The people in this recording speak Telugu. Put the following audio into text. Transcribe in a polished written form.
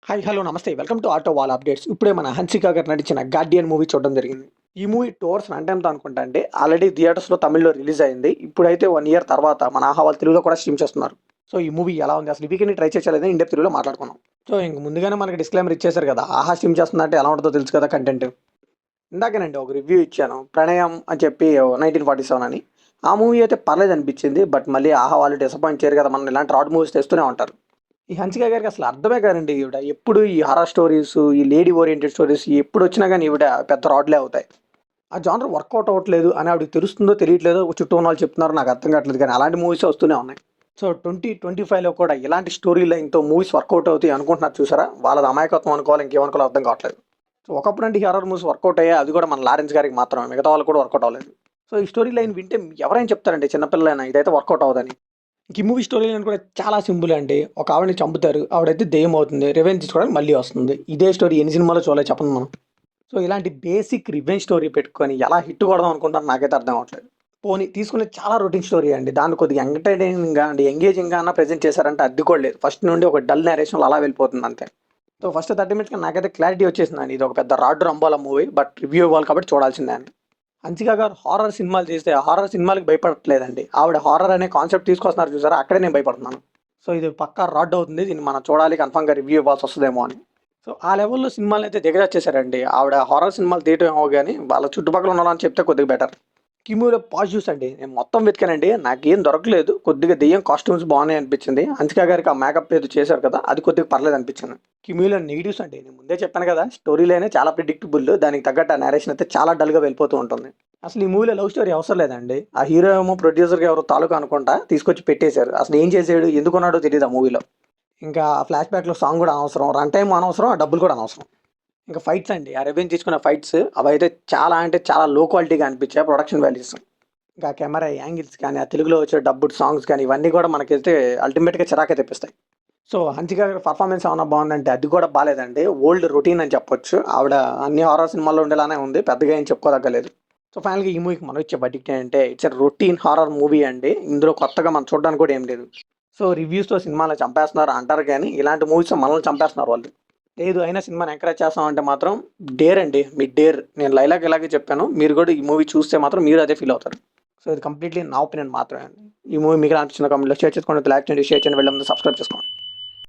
హాయ్ హలో నమస్తే welcome to auto wall updates. ఇప్పుడే మన హన్సిక గారు నటించిన గార్డియన్ మూవీ చూడడం జరిగింది. ఈ మూవీ 2 అవర్స్ రన్ టైమ్‌తో అనుకుంటా అండి. ఆల్రెడీ థియేటర్స్‌లో తమిళ్‌లో రిలీజ్ అయింది. ఇప్పుడైతే 1 ఇయర్ తర్వాత మన ఆహా వాళ్ళు తెలుగులో కూడా స్ట్రీమ్ చేస్తున్నారు. సో ఈ మూవీ ఎలా ఉంది, అసలు ఈ వీకెండ్ ట్రై చేసా లేదని ఇన్ డెప్త్ తెలుగులో మాట్లాడుకున్నాం. సో ఇంక ముందుగానే మనకి డిస్క్లైమర్ ఇచ్చేసారు కదా, ఆహా స్ట్రీమ్ చేస్తుందంటే ఎలా ఉంటుందో తెలుసు కదా కంటెంట్. ఇందాకేనండి ఒక రివ్యూ ఇచ్చాను, ప్రణయం అని చెప్పి 1947 అని. ఆ మూవీ అయితే పర్లేదు అనిపించింది. బట్ మళ్ళీ ఆహా వాళ్ళు డిసప్పాయింట్ చేయరు కదా, మనం ఇలాంటి రాడ్ మూవీస్ తెస్తూనే ఉంటారు. ఈ హన్సిక గారికి అసలు అర్థమే కాదండి. ఈవిడ ఎప్పుడు ఈ హారర్ స్టోరీస్, ఈ లేడీ ఓరియంటెడ్ స్టోరీస్ ఎప్పుడు వచ్చినా కానీ ఈవిడ పెద్ద రాడ్లే అవుతాయి. ఆ జానర్ వర్కౌట్ అవ్వట్లేదు అని ఆవిడకి తెలుస్తుందో తెలియట్లేదో చుట్టూ ఉన్న వాళ్ళు చెప్తున్నారు, నాకు అర్థం కావట్లేదు. కానీ అలాంటి మూవీస్ వస్తూనే ఉన్నాయి. సో 2025లో కూడా ఇలాంటి స్టోరీ లైన్తో మూవీస్ వర్కౌట్ అవుతాయి అనుకుంటున్నారు చూసారా, వాళ్ళది అమాయకత్వం అనుకోవాలి ఇంకేమనుకోవాలో అర్థం కావట్లేదు. సో ఒకప్పుడు అంటే హారర్ మూవీస్ వర్కౌట్ అయ్యాయి, అది కూడా మన లారెన్స్ గారికి మాత్రమే, మిగతా వాళ్ళు కూడా వర్కౌట్ అవ్వలేదు. సో ఈ స్టోరీ లైన్ వింటే ఎవరైనా చెప్తారండి, చిన్నపిల్లలైనా ఇదైతే వర్కౌట్ అవ్వదని. ఈ మూవీ స్టోరీ లైన్ కూడా చాలా సింపుల్ అండి. ఒక ఆవిడని చంపుతారు, ఆవిడైతే దెయ్యం అవుతుంది, రివెంజ్ తీసుకోవడానికి మళ్ళీ వస్తుంది. ఇదే స్టోరీ ఎన్ని సినిమాలో చూడలేదు చెప్పండి మనం. సో ఇలాంటి బేసిక్ రివెంజ్ స్టోరీ పెట్టుకొని ఎలా హిట్ కొడదాం అనుకుంటారు నాకైతే అర్థం అవ్వట్లేదు. పోనీ తీసుకునే చాలా రొటీన్ స్టోరీ అండి, దాన్ని కొద్దిగా ఎంటర్టైనింగ్గా అండి ఎంగేజింగ్గా అన్న ప్రెజెంట్ చేశారంటే అది కూడా లేదు. ఫస్ట్ నుండి ఒక డల్ నేరేషన్లో అలా వెళ్ళిపోతుంది అంతే. సో ఫస్ట్ 30 మినిట్స్కి నాకైతే క్లారిటీ వచ్చేసిందండి, ఇది ఒక పెద్ద రాడ్ రంబోలా మూవీ, బట్ రివ్యూ ఇవ్వాలి కాబట్టి చూడాల్సిందే అని. హన్సిక గారు హారర్ సినిమాలు చేస్తే హారర్ సినిమాలకి భయపడట్లేదండి. ఆవిడ హారర్ అనే కాన్సెప్ట్ తీసుకొస్తున్నారు చూసారా, అక్కడే నేను భయపడుతున్నాను. సో ఇది పక్కా రాడ్ అవుతుంది, దీన్ని మనం చూడాలి, కన్ఫామ్గా రివ్యూ ఇవ్వాల్సి వస్తుందేమో అని. సో ఆ లెవెల్లో సినిమాలు అయితే దిగజార్చేశారండి. ఆవిడ హారర్ సినిమాలు తీయటం ఏమో కానీ వాళ్ళ చుట్టుపక్కల ఉన్నారని చెప్తే కొద్దిగా బెటర్. కిమూలో పాజిటివ్స్ అండి, నేను మొత్తం వెతికానండి, నాకేం దొరకలేదు. కొద్దిగా దెయ్యం కాస్ట్యూమ్స్ బాగున్నాయి అనిపించింది. హన్సిక గారికి ఆ మేకప్ ఏదో చేశారు కదా, అది కొద్దిగా పర్లేదు అనిపించింది. కిమూలో నెగిటివ్స్ అండి, నేను ముందే చెప్పాను కదా, స్టోరీ లైనే చాలా ప్రిడిక్టబుల్, దానికి తగ్గట్టు ఆ నేరేషన్ అయితే చాలా డల్గా వెళ్ళిపోతూ ఉంటుంది. అసలు ఈ మూవీలో లవ్ స్టోరీ అవసరం లేదండి. ఆ హీరో ఏమో ప్రొడ్యూసర్కి ఎవరో తాలూకా అనుకుంటా తీసుకొచ్చి పెట్టేశారు. అసలు ఏం చేసాడు, ఎందుకున్నాడో తెలియదు ఆ మూవీలో. ఇంకా ఫ్లాష్ బ్యాక్లో సాంగ్ కూడా అనవసరం, రన్ టైం అనవసరం, ఆ డబ్బులు కూడా అనవసరం. ఇంకా ఫైట్స్ అండి, ఆ రెవెన్యూ తీసుకున్న ఫైట్స్ అవి అయితే చాలా అంటే చాలా లో క్వాలిటీగా అనిపించాయి ప్రొడక్షన్ వాల్యూస్. ఇంకా కెమెరా యాంగిల్స్ కానీ, ఆ తెలుగులో వచ్చే డబ్బుడ్ సాంగ్స్ కానీ, ఇవన్నీ కూడా మనకైతే అల్టిమేట్గా చిరాకే తెప్పిస్తాయి. సో హన్సిక గారి పర్ఫార్మెన్స్ ఏమన్నా బాగుందంటే అది కూడా బాగాలేదండి. ఓల్డ్ రొటీన్ అని చెప్పొచ్చు. ఆవిడ అన్ని హారర్ సినిమాల్లో ఉండేలానే ఉంది, పెద్దగా ఏం చెప్పుకోదగ్గలేదు. సో ఫైనల్గా ఈ మూవీకి మనం ఇచ్చే బడ్జెట్ ఏంటంటే ఇట్స్ రొటీన్ హారర్ మూవీ అండి. ఇందులో కొత్తగా మనం చూడడానికి కూడా ఏం లేదు. సో రివ్యూస్తో సినిమాలో చంపేస్తున్నారు అంటారు కానీ ఇలాంటి మూవీస్ మనల్ని చంపేస్తున్నారు వాళ్ళు. లేదు అయినా సినిమాని ఎంకరేజ్ చేస్తామంటే మాత్రం డేర్ అండి, మీ డేర్. నేను లైలాకి ఇలాగే చెప్పాను, మీరు కూడా ఈ మూవీ చూస్తే మాత్రం మీరు అదే ఫీల్ అవుతారు. సో ఇది కంప్లీట్లీ నా ఒపీనియన్ మాత్రమే అండి. ఈ మూవీ మీకు అనిపించిన కామెంట్లో షేర్ చేసుకోండి, లైక్ చేయండి, షేర్ చేయండి, వెళ్ళే ముందు సబ్స్క్రైబ్ చేసుకోండి.